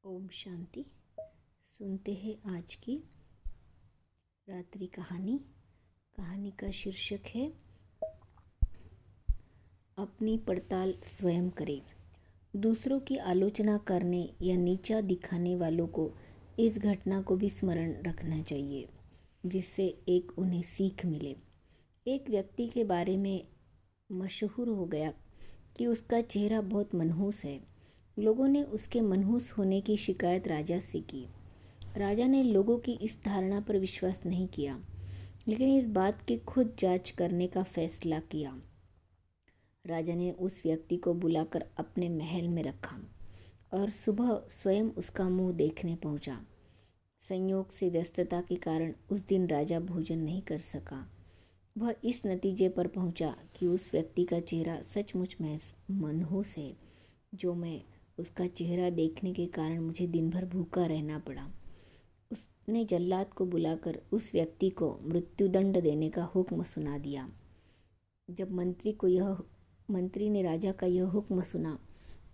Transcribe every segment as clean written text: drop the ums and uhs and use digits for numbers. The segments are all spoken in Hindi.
ओम शांति। सुनते हैं आज की रात्रि कहानी। कहानी का शीर्षक है अपनी पड़ताल स्वयं करें। दूसरों की आलोचना करने या नीचा दिखाने वालों को इस घटना को भी स्मरण रखना चाहिए, जिससे एक उन्हें सीख मिले। एक व्यक्ति के बारे में मशहूर हो गया कि उसका चेहरा बहुत मनहूस है। लोगों ने उसके मनहूस होने की शिकायत राजा से की। राजा ने लोगों की इस धारणा पर विश्वास नहीं किया, लेकिन इस बात की खुद जांच करने का फैसला किया। राजा ने उस व्यक्ति को बुलाकर अपने महल में रखा और सुबह स्वयं उसका मुंह देखने पहुंचा। संयोग से व्यस्तता के कारण उस दिन राजा भोजन नहीं कर सका। वह इस नतीजे पर पहुंचा कि उस व्यक्ति का चेहरा सचमुच मनहूस है, जो मैं उसका चेहरा देखने के कारण मुझे दिन भर भूखा रहना पड़ा। उसने जल्लाद को बुलाकर उस व्यक्ति को मृत्युदंड देने का हुक्म सुना दिया। जब मंत्री ने राजा का यह हुक्म सुना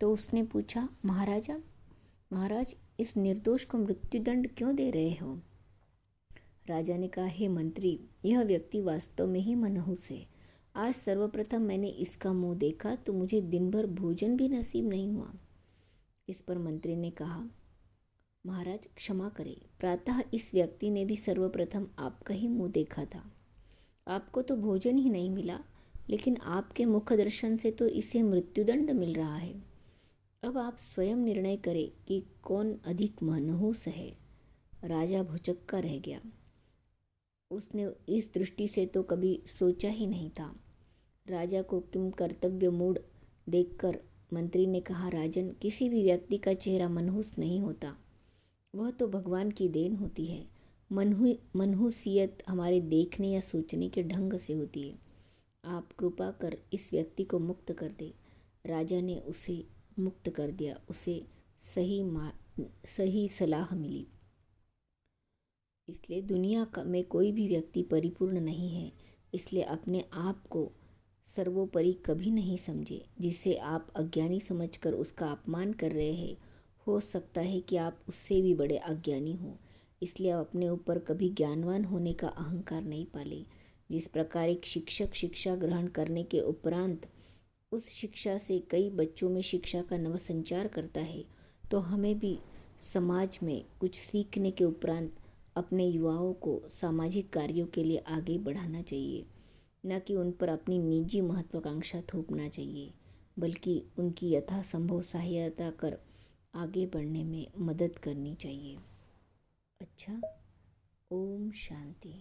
तो उसने पूछा, महाराज, इस निर्दोष को मृत्युदंड क्यों दे रहे हो? राजा ने कहा, हे मंत्री, यह व्यक्ति वास्तव में ही मनहूस है। आज सर्वप्रथम मैंने इसका मुंह देखा तो मुझे दिन भर भोजन भी नसीब नहीं हुआ। इस पर मंत्री ने कहा, महाराज क्षमा करें, प्रातः इस व्यक्ति ने भी सर्वप्रथम आपका ही मुंह देखा था। आपको तो भोजन ही नहीं मिला, लेकिन आपके मुख दर्शन से तो इसे मृत्युदंड मिल रहा है। अब आप स्वयं निर्णय करें कि कौन अधिक मनहूस है। राजा भुचक्का रह गया। उसने इस दृष्टि से तो कभी सोचा ही नहीं था। राजा को किम कर्तव्य मूड देखकर मंत्री ने कहा, राजन, किसी भी व्यक्ति का चेहरा मनहूस नहीं होता, वह तो भगवान की देन होती है। मनहूसियत हमारे देखने या सोचने के ढंग से होती है। आप कृपा कर इस व्यक्ति को मुक्त कर दे। राजा ने उसे मुक्त कर दिया। उसे सही सलाह मिली। इसलिए दुनिया में कोई भी व्यक्ति परिपूर्ण नहीं है, इसलिए अपने आप को सर्वोपरि कभी नहीं समझे। जिसे आप अज्ञानी समझकर उसका अपमान कर रहे हैं, हो सकता है कि आप उससे भी बड़े अज्ञानी हो। इसलिए आप अपने ऊपर कभी ज्ञानवान होने का अहंकार नहीं पाले। जिस प्रकार एक शिक्षक शिक्षा ग्रहण करने के उपरांत उस शिक्षा से कई बच्चों में शिक्षा का नवसंचार करता है, तो हमें भी समाज में कुछ सीखने के उपरांत अपने युवाओं को सामाजिक कार्यों के लिए आगे बढ़ाना चाहिए, न कि उन पर अपनी निजी महत्वाकांक्षा थोपना चाहिए, बल्कि उनकी यथासंभव सहायता कर आगे बढ़ने में मदद करनी चाहिए। अच्छा, ओम शांति।